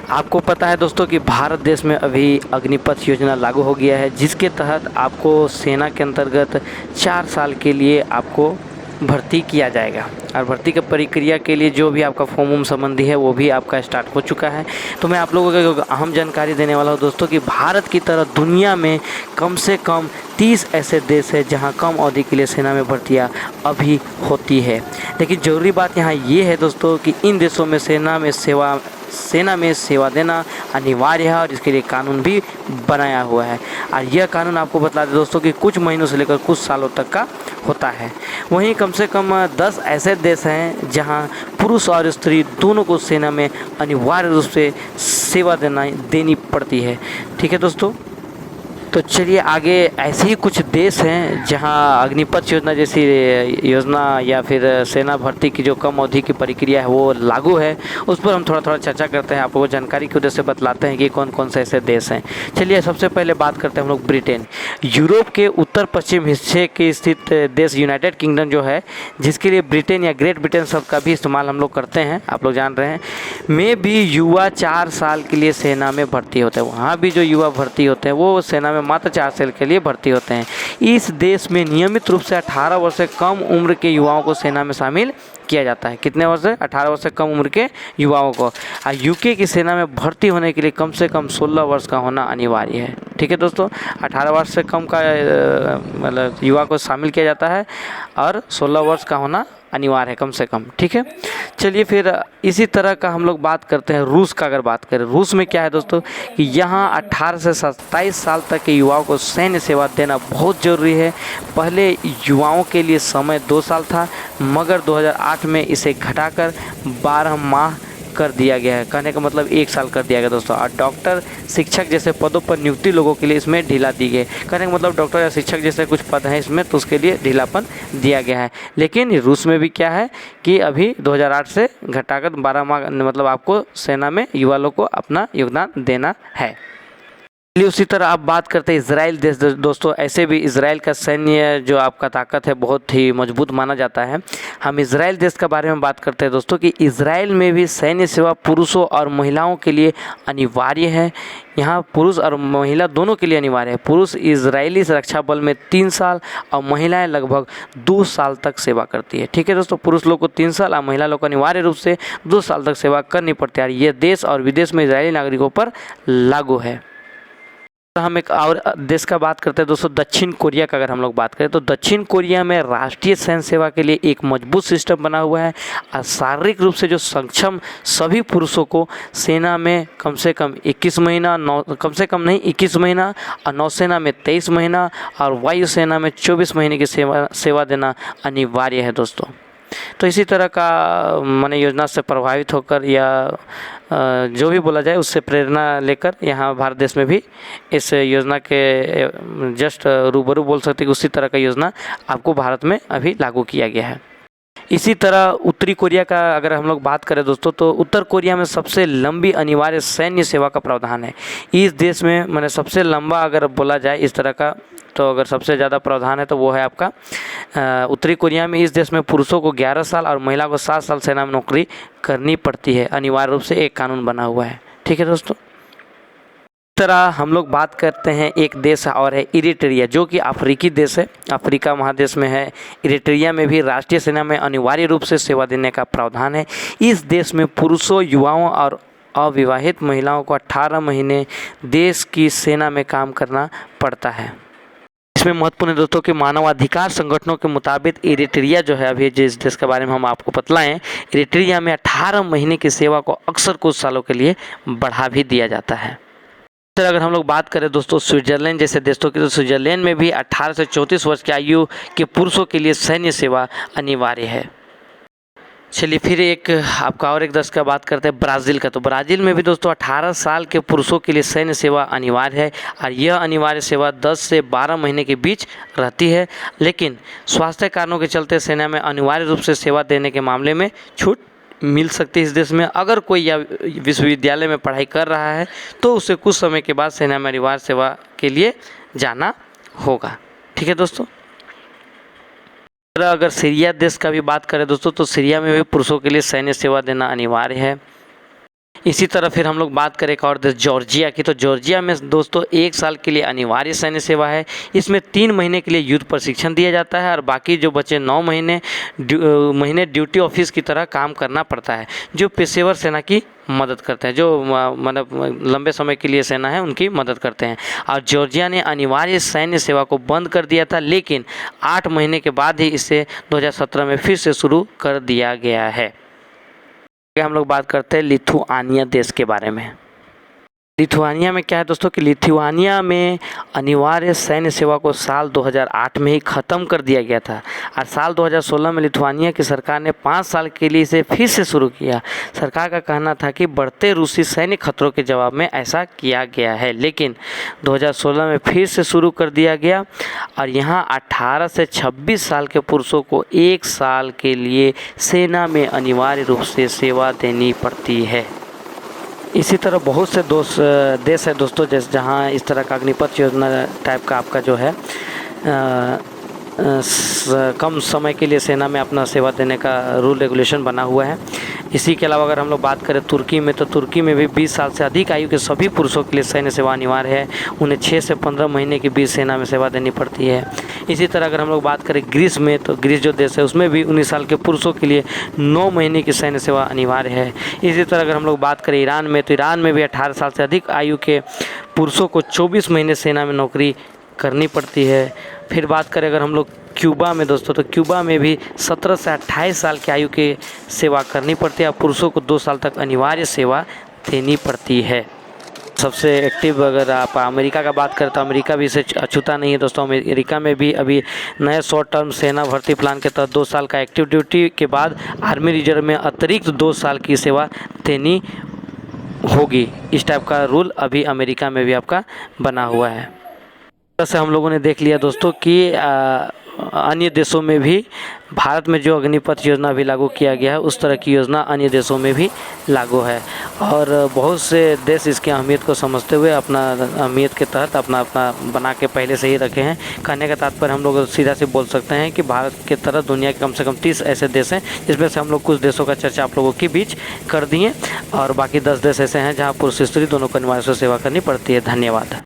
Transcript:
आपको पता है दोस्तों कि भारत देश में अभी अग्निपथ योजना लागू हो गया है, जिसके तहत आपको सेना के अंतर्गत 4 साल के लिए आपको भर्ती किया जाएगा। और भर्ती की प्रक्रिया के लिए जो भी आपका फॉर्म संबंधी है वो भी आपका स्टार्ट हो चुका है। तो मैं आप लोगों को अहम जानकारी देने वाला हूँ दोस्तों कि भारत की तरह दुनिया में कम से कम 30 ऐसे देश हैं जहाँ कम अवधि के लिए सेना में भर्तियाँ अभी होती है। लेकिन ज़रूरी बात यहाँ ये है दोस्तों कि इन देशों में सेना में सेवा देना अनिवार्य है और इसके लिए कानून भी बनाया हुआ है। और यह कानून आपको बता दें दोस्तों कि कुछ महीनों से लेकर कुछ सालों तक का होता है। वहीं कम से कम 10 ऐसे देश हैं जहां पुरुष और स्त्री दोनों को सेना में अनिवार्य रूप से सेवा देनी पड़ती है। ठीक है दोस्तों, तो चलिए आगे ऐसे ही कुछ देश हैं जहां अग्निपथ योजना जैसी योजना या फिर सेना भर्ती की जो कम अवधि की प्रक्रिया है वो लागू है, उस पर हम थोड़ा चर्चा करते हैं। आपको जानकारी की वजह से बतलाते हैं कि कौन कौन से ऐसे देश हैं। चलिए सबसे पहले बात करते हैं हम लोग ब्रिटेन। यूरोप के उत्तर पश्चिम हिस्से के स्थित देश यूनाइटेड किंगडम जो है, जिसके लिए ब्रिटेन या ग्रेट ब्रिटेन शब्द का भी इस्तेमाल हम लोग करते हैं, आप लोग जान रहे हैं, में भी युवा 4 साल के लिए सेना में भर्ती होते हैं। वहाँ भी जो युवा भर्ती होते हैं वो सेना में मात्र 4 साल के लिए भर्ती होते हैं। इस देश में नियमित रूप से 18 वर्ष से कम उम्र के युवाओं को सेना में शामिल किया जाता है। कितने वर्ष से? 18 वर्ष से कम उम्र के युवाओं को। और यूके की सेना में भर्ती होने के लिए कम से कम 16 वर्ष का होना अनिवार्य है। ठीक है दोस्तों, 18 वर्ष से कम का मतलब युवा को शामिल किया जाता है और 16 वर्ष का होना अनिवार्य है कम से कम। ठीक है, चलिए फिर इसी तरह का हम लोग बात करते हैं रूस का। अगर बात करें रूस में क्या है दोस्तों कि यहाँ 18 से 27 साल तक के युवाओं को सैन्य सेवा देना बहुत ज़रूरी है। पहले युवाओं के लिए समय 2 साल था, मगर 2008 में इसे घटाकर 12 माह कर दिया गया है। कहने का मतलब 1 साल कर दिया गया दोस्तों। और डॉक्टर, शिक्षक जैसे पदों पर नियुक्ति लोगों के लिए इसमें ढीला दी गई। कहने का मतलब डॉक्टर या शिक्षक जैसे कुछ पद हैं इसमें, तो उसके लिए ढीलापन दिया गया है। लेकिन रूस में भी क्या है कि अभी 2008 से घटाकर 12 माह मतलब आपको सेना में युवा लोग को अपना योगदान देना है। उसी तरह आप बात करते हैं इजराइल देश दोस्तों। ऐसे भी इजराइल का सैन्य जो आपका ताकत है बहुत ही मजबूत माना जाता है। हम इजराइल देश के बारे में बात करते हैं दोस्तों कि इजराइल में भी सैन्य सेवा पुरुषों और महिलाओं के लिए अनिवार्य है। यहाँ पुरुष और महिला दोनों के लिए अनिवार्य है। पुरुष इजरायली सुरक्षा बल में 3 साल और महिलाएं लगभग 2 साल तक सेवा करती है। ठीक है दोस्तों, पुरुष लोग को 3 साल और महिला लोग को अनिवार्य रूप से 2 साल तक सेवा करनी पड़ती है। ये देश और विदेश में इजरायली नागरिकों पर लागू है। हम एक और देश का बात करते हैं दोस्तों, दक्षिण कोरिया का। अगर हम लोग बात करें तो दक्षिण कोरिया में राष्ट्रीय सैन्य सेवा के लिए एक मजबूत सिस्टम बना हुआ है और शारीरिक रूप से जो सक्षम सभी पुरुषों को सेना में कम से कम 21 महीना, कम से कम नहीं 21 महीना, और नौसेना में 23 महीना और वायुसेना में 24 महीने की सेवा देना अनिवार्य है दोस्तों। तो इसी तरह का माने योजना से प्रभावित होकर या जो भी बोला जाए उससे प्रेरणा लेकर यहाँ भारत देश में भी इस योजना के जस्ट रूबरू बोल सकते कि उसी तरह का योजना आपको भारत में अभी लागू किया गया है। इसी तरह उत्तरी कोरिया का अगर हम लोग बात करें दोस्तों, तो उत्तर कोरिया में सबसे लंबी अनिवार्य सैन्य सेवा का प्रावधान है। इस देश में मैंने सबसे लंबा अगर बोला जाए इस तरह का, तो अगर सबसे ज़्यादा प्रावधान है तो वो है आपका उत्तरी कोरिया में। इस देश में पुरुषों को 11 साल और महिला को 7 साल सेना में नौकरी करनी पड़ती है। अनिवार्य रूप से एक कानून बना हुआ है। ठीक है दोस्तों, तरह हम लोग बात करते हैं एक देश और है इरिट्रिया, जो कि अफ्रीकी देश है, अफ्रीका महादेश में है। इरिट्रिया में भी राष्ट्रीय सेना में अनिवार्य रूप से सेवा देने का प्रावधान है। इस देश में पुरुषों, युवाओं और अविवाहित महिलाओं को 18 महीने देश की सेना में काम करना पड़ता है। इसमें महत्वपूर्ण है दोस्तों कि मानवाधिकार संगठनों के मुताबिक इरिट्रिया जो है, अभी जिस देश के बारे में हम आपको बतलाएं, इरिट्रिया में 18 महीने की सेवा को अक्सर कुछ सालों के लिए बढ़ा भी दिया जाता है। अगर हम लोग बात करें दोस्तों स्विट्जरलैंड जैसे देशों की, तो स्विट्जरलैंड में भी 18 से 34 वर्ष की आयु के पुरुषों के लिए सैन्य सेवा अनिवार्य है। चलिए फिर एक आपका और एक देश का बात करते हैं ब्राज़ील का। तो ब्राज़ील में भी दोस्तों 18 साल के पुरुषों के लिए सैन्य सेवा अनिवार्य है और यह अनिवार्य सेवा 10 से 12 महीने के बीच रहती है। लेकिन स्वास्थ्य कारणों के चलते सेना में अनिवार्य रूप से सेवा देने के मामले में छूट मिल सकती है इस देश में। अगर कोई या विश्वविद्यालय में पढ़ाई कर रहा है तो उसे कुछ समय के बाद सेना में अनिवार्य सेवा के लिए जाना होगा। ठीक है दोस्तों, अगर सीरिया देश का भी बात करें दोस्तों, तो सीरिया में भी पुरुषों के लिए सैन्य सेवा देना अनिवार्य है। इसी तरह फिर हम लोग बात करें एक और देश जॉर्जिया की, तो जॉर्जिया में दोस्तों 1 साल के लिए अनिवार्य सैन्य सेवा है। इसमें 3 महीने के लिए युद्ध प्रशिक्षण दिया जाता है और बाकी जो बचे 9 महीने ड्यूटी ऑफिस की तरह काम करना पड़ता है, जो पेशेवर सेना की मदद करते हैं, जो मतलब लंबे समय के लिए सेना है उनकी मदद करते हैं। और जॉर्जिया ने अनिवार्य सैन्य सेवा को बंद कर दिया था, लेकिन 8 महीने के बाद ही इसे 2017 में फिर से शुरू कर दिया गया है। हम लोग बात करते हैं लिथुआनिया देश के बारे में। लिथुआनिया में क्या है दोस्तों कि लिथुआनिया में अनिवार्य सैन्य सेवा को साल 2008 में ही ख़त्म कर दिया गया था और साल 2016 में लिथुआनिया की सरकार ने 5 साल के लिए इसे फिर से शुरू किया। सरकार का कहना था कि बढ़ते रूसी सैन्य खतरों के जवाब में ऐसा किया गया है, लेकिन 2016 में फिर से शुरू कर दिया गया और यहाँ 18 से 26 साल के पुरुषों को 1 साल के लिए सेना में अनिवार्य रूप से सेवा देनी पड़ती है। इसी तरह बहुत से देश है दोस्तों जैसे जहाँ इस तरह का अग्निपथ योजना टाइप का आपका जो है कम समय के लिए सेना में अपना सेवा देने का रूल रेगुलेशन बना हुआ है। इसी के अलावा अगर हम लोग बात करें तुर्की में, तो तुर्की में भी 20 साल से अधिक आयु के सभी पुरुषों के लिए सैन्य सेवा अनिवार्य है। उन्हें 6 से 15 महीने के बीच सेना में सेवा देनी पड़ती है। इसी तरह अगर हम लोग बात करें ग्रीस में, तो ग्रीस जो देश है उसमें भी 19 साल के पुरुषों के लिए 9 महीने की सैन्य सेवा अनिवार्य है। इसी तरह अगर हम लोग बात करें ईरान में, तो ईरान में भी 18 साल से अधिक आयु के पुरुषों को 24 महीने सेना में नौकरी करनी पड़ती है। फिर बात करें अगर हम लोग क्यूबा में दोस्तों, तो क्यूबा में भी 17 से 28 साल की आयु की सेवा करनी पड़ती है और पुरुषों को 2 साल तक अनिवार्य सेवा देनी पड़ती है। सबसे एक्टिव अगर आप अमेरिका का बात करें तो अमेरिका भी इसे अछूता नहीं है दोस्तों। अमेरिका में भी अभी नए शॉर्ट टर्म सेना भर्ती प्लान के तहत 2 साल का एक्टिव ड्यूटी के बाद आर्मी रिजर्व में अतिरिक्त 2 साल की सेवा देनी होगी। इस टाइप का रूल अभी अमेरिका में भी आपका बना हुआ है। से हम लोगों ने देख लिया दोस्तों कि अन्य देशों में भी भारत में जो अग्निपथ योजना भी लागू किया गया है उस तरह की योजना अन्य देशों में भी लागू है और बहुत से देश इसकी अहमियत को समझते हुए अपना अहमियत के तहत अपना बना के पहले से ही रखे हैं। कहने का तात्पर्य हम लोग सीधा से बोल सकते हैं कि भारत के तरह दुनिया के कम से कम 30 ऐसे देश हैं, जिसमें से हम लोग कुछ देशों का चर्चा आप लोगों के बीच कर दिए और बाकी 10 देश ऐसे हैं जहाँ पुरुष स्त्री दोनों को अनिवार्य सेवा करनी पड़ती है। धन्यवाद।